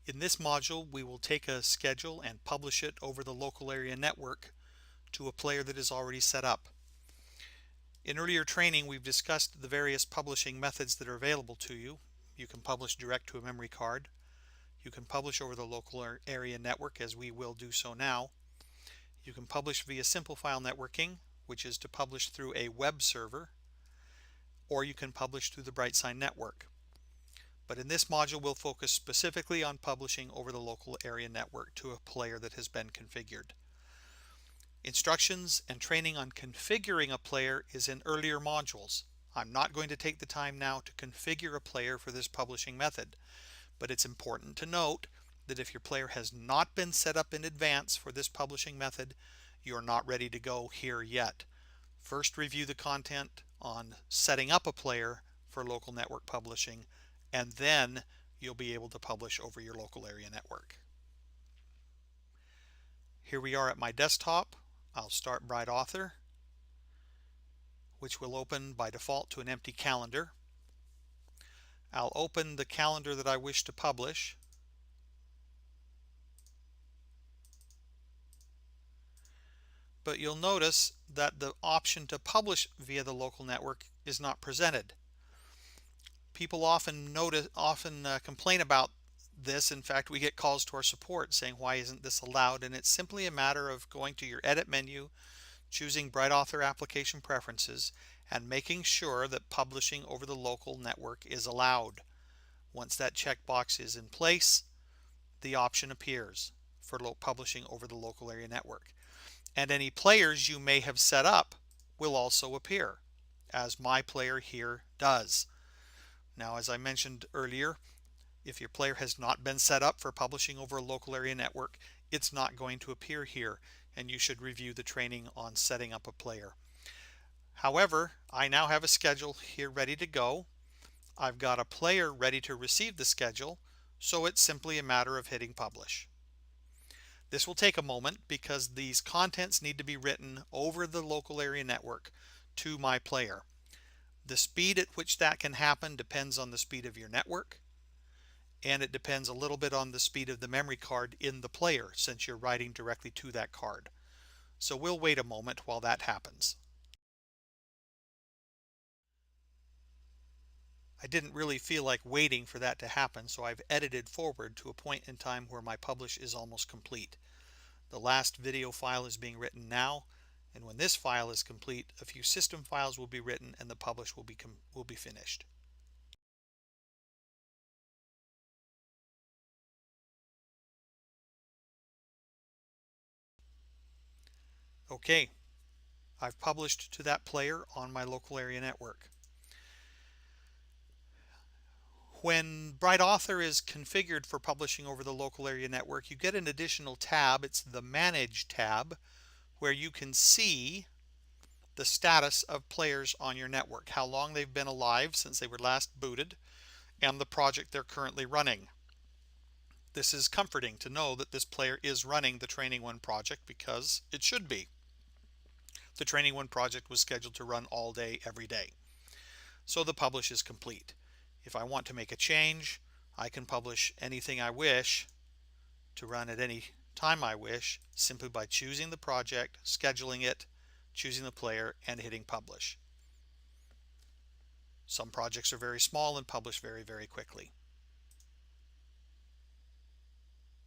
In this module, we will take a schedule and publish it over the local area network to a player that is already set up. In earlier training, we've discussed the various publishing methods that are available to you. You can publish direct to a memory card. You can publish over the local area network, as we will do so now. You can publish via simple file networking, which is to publish through a web server, or you can publish through the BrightSign network. But in this module, we'll focus specifically on publishing over the local area network to a player that has been configured. Instructions and training on configuring a player is in earlier modules. I'm not going to take the time now to configure a player for this publishing method, but it's important to note that if your player has not been set up in advance for this publishing method, you're not ready to go here yet. First, review the content on setting up a player for local network publishing, and then you'll be able to publish over your local area network. Here we are at my desktop. I'll start BrightAuthor, which will open by default to an empty calendar. I'll open the calendar that I wish to publish. But you'll notice that the option to publish via the local network is not presented. People often complain about this. In fact, we get calls to our support saying, why isn't this allowed? And it's simply a matter of going to your edit menu, choosing BrightAuthor application preferences, and making sure that publishing over the local network is allowed. Once that checkbox is in place, the option appears for publishing over the local area network. And any players you may have set up will also appear, as my player here does. Now, as I mentioned earlier, if your player has not been set up for publishing over a local area network, it's not going to appear here, and you should review the training on setting up a player. However, I now have a schedule here ready to go. I've got a player ready to receive the schedule, so it's simply a matter of hitting publish. This will take a moment because these contents need to be written over the local area network to my player. The speed at which that can happen depends on the speed of your network, and it depends a little bit on the speed of the memory card in the player, since you're writing directly to that card. So we'll wait a moment while that happens. I didn't really feel like waiting for that to happen, so I've edited forward to a point in time where my publish is almost complete. The last video file is being written now, and when this file is complete, a few system files will be written and the publish will be finished. Okay, I've published to that player on my local area network. When BrightAuthor is configured for publishing over the local area network, you get an additional tab. It's the Manage tab, where you can see the status of players on your network, how long they've been alive since they were last booted, and the project they're currently running. This is comforting to know that this player is running the Training 1 project, because it should be. The Training 1 project was scheduled to run all day, every day. So the publish is complete. If I want to make a change, I can publish anything I wish to run at any time I wish, simply by choosing the project, scheduling it, choosing the player, and hitting publish. Some projects are very small and publish very, very quickly.